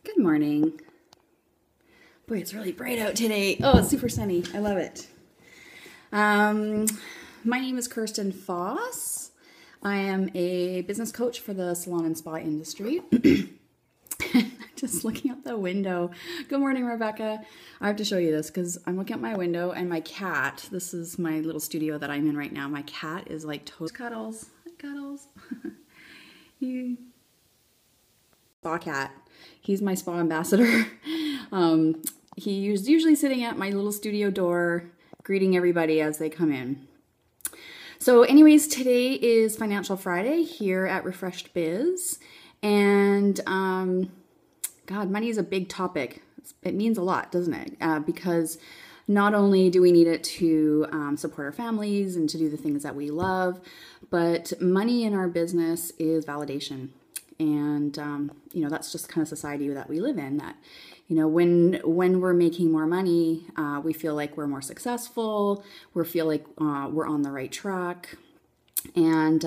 Good morning. Boy, it's really bright out today. Oh, it's super sunny. I love it. My name is Kirsten Foss. I am a business coach for the salon and spa industry. Just looking out the window. Good morning, Rebecca. I have to show you this because I'm looking out my window and my cat, this is my little studio that I'm in right now. My cat is like cuddles. Spa cat. He's my spa ambassador. He's usually sitting at my little studio door, greeting everybody as they come in. So anyways, today is Financial Friday here at Refreshed Biz. And God, money is a big topic. It means a lot, doesn't it? Because not only do we need it to support our families and to do the things that we love, but money in our business is validation. And, that's just kind of society that we live in, that, when we're making more money, we feel like we're more successful, we feel like we're on the right track. And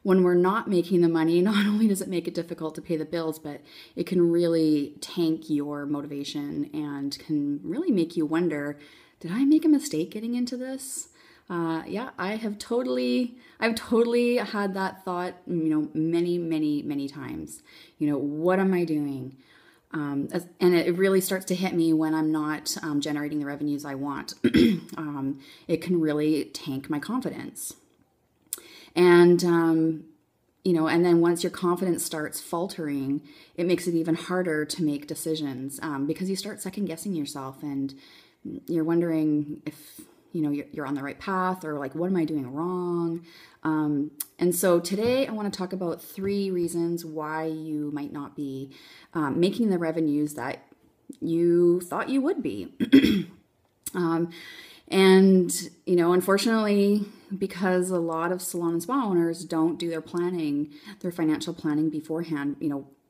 when we're not making the money, not only does it make it difficult to pay the bills, but it can really tank your motivation and can really make you wonder, did I make a mistake getting into this? Yeah, I've totally had that thought, many times. What am I doing? And it really starts to hit me when I'm not generating the revenues I want. It can really tank my confidence. And, and then once your confidence starts faltering, it makes it even harder to make decisions because you start second guessing yourself and you're wondering if, you're on the right path or like, what am I doing wrong? And so today I want to talk about 3 reasons why you might not be making the revenues that you thought you would be. Unfortunately, because a lot of salon and spa owners don't do their financial planning beforehand,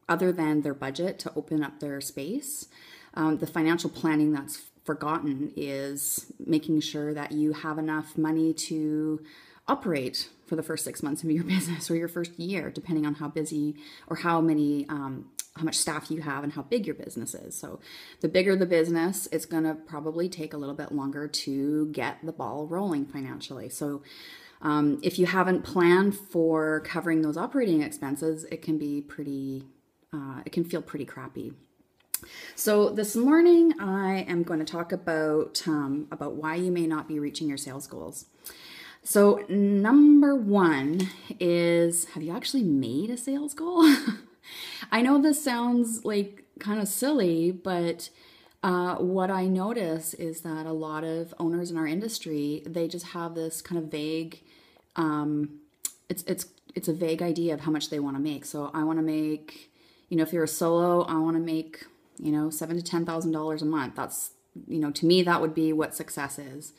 other than their budget to open up their space, the financial planning that's forgotten is making sure that you have enough money to operate for the first 6 months of your business or your first year, depending on how busy or how much staff you have and how big your business is. So the bigger the business, it's going to probably take a little bit longer to get the ball rolling financially. So if you haven't planned for covering those operating expenses, it can be it can feel pretty crappy. So this morning I am going to talk about why you may not be reaching your sales goals. So number 1 is, have you actually made a sales goal? I know this sounds like kind of silly, but what I notice is that a lot of owners in our industry, they just have this kind of vague, it's a vague idea of how much they want to make. So I want to make, if you're a solo, I want to make, $7,000 to $10,000 a month. That's, to me, that would be what success is.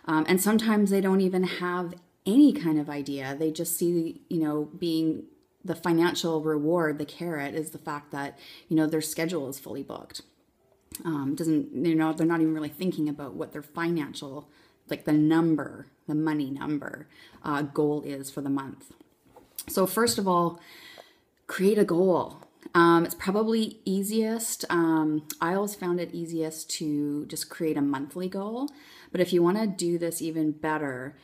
And sometimes they don't even have any kind of idea. They just see, being the financial reward, the carrot is the fact that, their schedule is fully booked. They're not even really thinking about what their financial, like the money number goal is for the month. So first of all, create a goal. It's probably easiest. I always found it easiest to just create a monthly goal. But if you want to do this even better,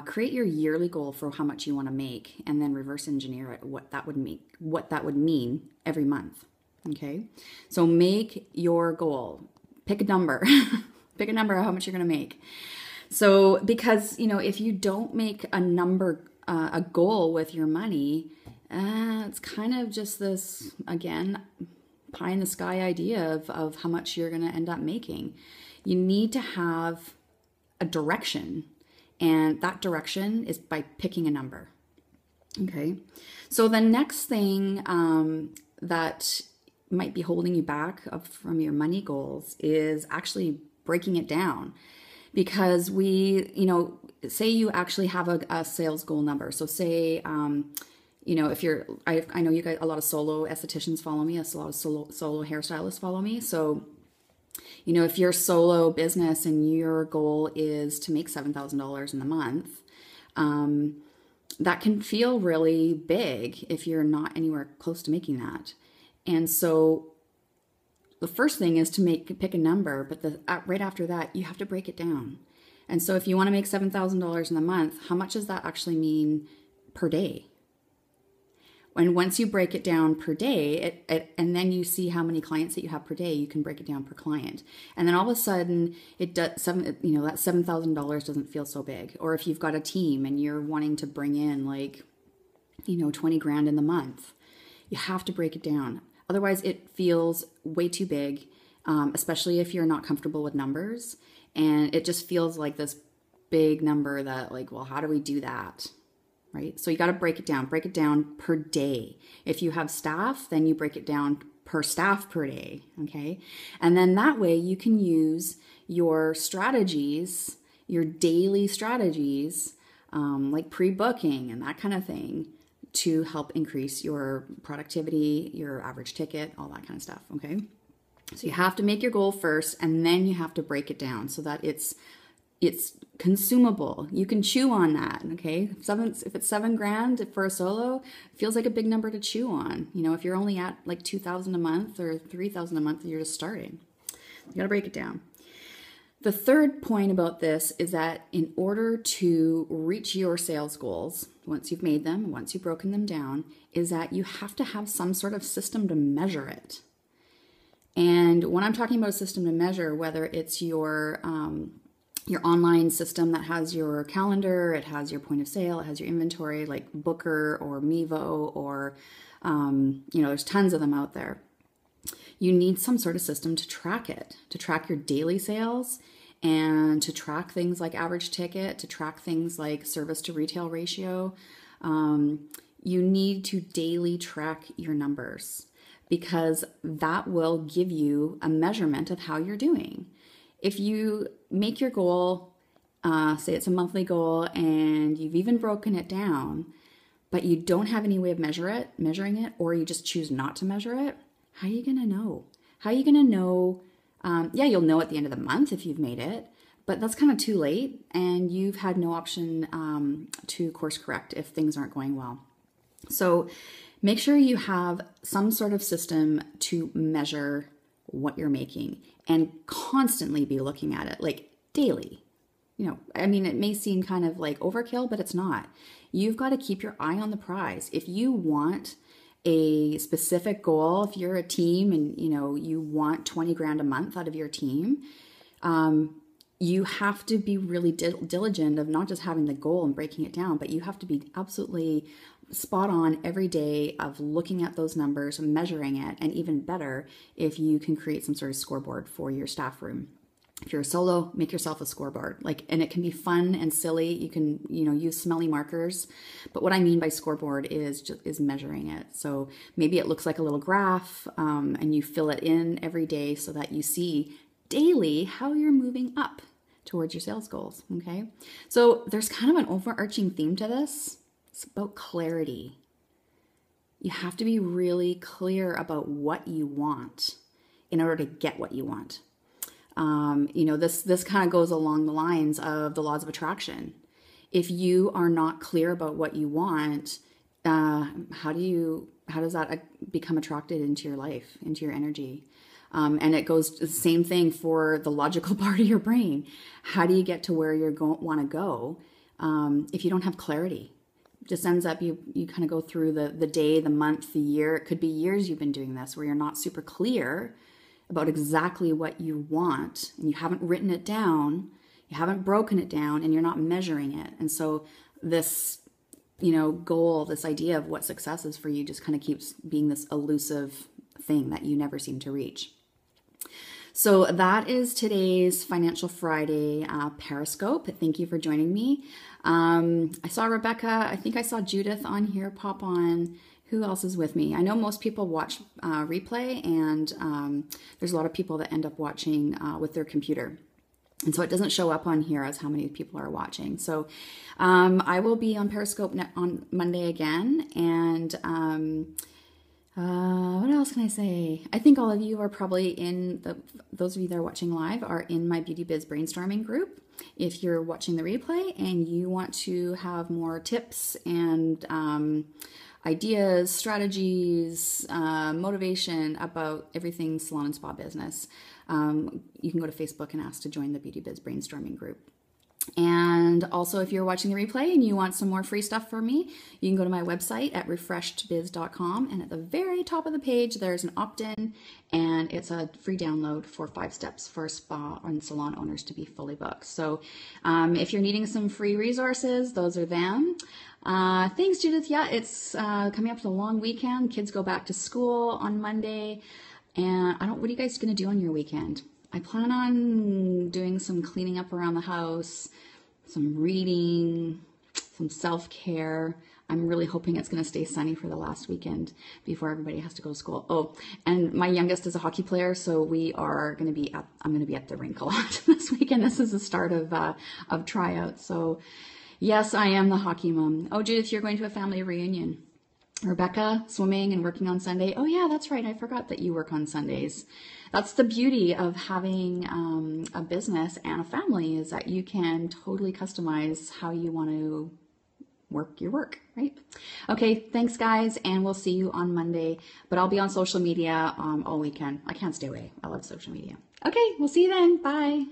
create your yearly goal for how much you want to make, and then reverse engineer it, what that would mean every month. Okay. So make your goal. Pick a number. Pick a number of how much you're going to make. So because, if you don't make a goal with your money, it's kind of just this, again, pie in the sky idea of how much you're going to end up making. You need to have a direction, and that direction is by picking a number. Okay. So the next thing that might be holding you back from your money goals is actually breaking it down. Because say you actually have a sales goal number. So say, if I know you guys, a lot of solo estheticians follow me, a lot of solo hairstylists follow me. So, if you're solo business and your goal is to make $7,000 in the month, that can feel really big if you're not anywhere close to making that. And so the first thing is to pick a number, but right after that, you have to break it down. And so if you want to make $7,000 in a month, how much does that actually mean per day? And once you break it down per day, and then you see how many clients that you have per day, you can break it down per client. And then all of a sudden, that $7,000 doesn't feel so big. Or if you've got a team and you're wanting to bring in 20 grand in the month, you have to break it down. Otherwise, it feels way too big, especially if you're not comfortable with numbers. And it just feels like this big number that well, how do we do that? Right? So you got to break it down per day. If you have staff, then you break it down per staff per day. Okay. And then that way you can use your strategies, your daily strategies, like pre-booking and that kind of thing to help increase your productivity, your average ticket, all that kind of stuff. Okay. So you have to make your goal first, and then you have to break it down so that it's consumable. You can chew on that, okay? If it's $7,000 for a solo, it feels like a big number to chew on. If you're only at $2,000 a month or $3,000 a month, you're just starting. You got to break it down. The third point about this is that in order to reach your sales goals, once you've made them, once you've broken them down, is that you have to have some sort of system to measure it. And when I'm talking about a system to measure, whether it's your online system that has your calendar, it has your point of sale, it has your inventory like Booker or Mevo or, there's tons of them out there. You need some sort of system to track it, to track your daily sales and to track things like average ticket, to track things like service to retail ratio. You need to daily track your numbers because that will give you a measurement of how you're doing. If you make your goal, say it's a monthly goal, and you've even broken it down, but you don't have any way of measuring it, or you just choose not to measure it, how are you going to know? How are you going to know? You'll know at the end of the month if you've made it, but that's kind of too late, and you've had no option to course correct if things aren't going well. So make sure you have some sort of system to measure what you're making and constantly be looking at it daily. It may seem kind of like overkill, but it's not. You've got to keep your eye on the prize. If you want a specific goal, if you're a team and you want 20 grand a month out of your team, you have to be really diligent of not just having the goal and breaking it down, but you have to be absolutely spot on every day of looking at those numbers and measuring it. And even better, if you can create some sort of scoreboard for your staff room. If you're a solo, make yourself a scoreboard. And it can be fun and silly. You can, use smelly markers. But what I mean by scoreboard is measuring it. So maybe it looks like a little graph, and you fill it in every day so that you see daily how you're moving up towards your sales goals. Okay. So there's kind of an overarching theme to this. It's about clarity. You have to be really clear about what you want in order to get what you want. This kind of goes along the lines of the laws of attraction. If you are not clear about what you want, how does that become attracted into your life, into your energy? And it goes the same thing for the logical part of your brain. How do you get to where you want to go if you don't have clarity? It just ends up you kind of go through the day, the month, the year. It could be years you've been doing this where you're not super clear about exactly what you want, and you haven't written it down, you haven't broken it down, and you're not measuring it. And so this, goal, this idea of what success is for you just kind of keeps being this elusive thing that you never seem to reach. So that is today's Financial Friday Periscope. Thank you for joining me. I saw Rebecca. I think I saw Judith on here pop on. Who else is with me? I know most people watch replay, and there's a lot of people that end up watching with their computer. And so it doesn't show up on here as how many people are watching. So I will be on Periscope on Monday again. And what else can I say? I think all of you are probably those of you that are watching live are in my Beauty Biz brainstorming group. If you're watching the replay and you want to have more tips and ideas, strategies, motivation about everything salon and spa business. You can go to Facebook and ask to join the Beauty Biz Brainstorming group. And also, if you're watching the replay and you want some more free stuff from me, you can go to my website at refreshedbiz.com, and at the very top of the page there's an opt-in, and it's a free download for 5 steps for spa and salon owners to be fully booked. So if you're needing some free resources, those are them. Thanks, Judith. Yeah, it's coming up to the long weekend. Kids go back to school on Monday, and what are you guys going to do on your weekend? I plan on doing some cleaning up around the house, some reading, some self-care. I'm really hoping it's going to stay sunny for the last weekend before everybody has to go to school. Oh, and my youngest is a hockey player, so I'm going to be at the rink a lot this weekend. This is the start of tryouts. So yes, I am the hockey mom. Oh, Judith, you're going to a family reunion. Rebecca, swimming and working on Sunday. Oh yeah, that's right. I forgot that you work on Sundays. That's the beauty of having a business and a family, is that you can totally customize how you want to work your work, right? Okay, thanks guys, and we'll see you on Monday. But I'll be on social media all weekend. I can't stay away. I love social media. Okay, we'll see you then. Bye.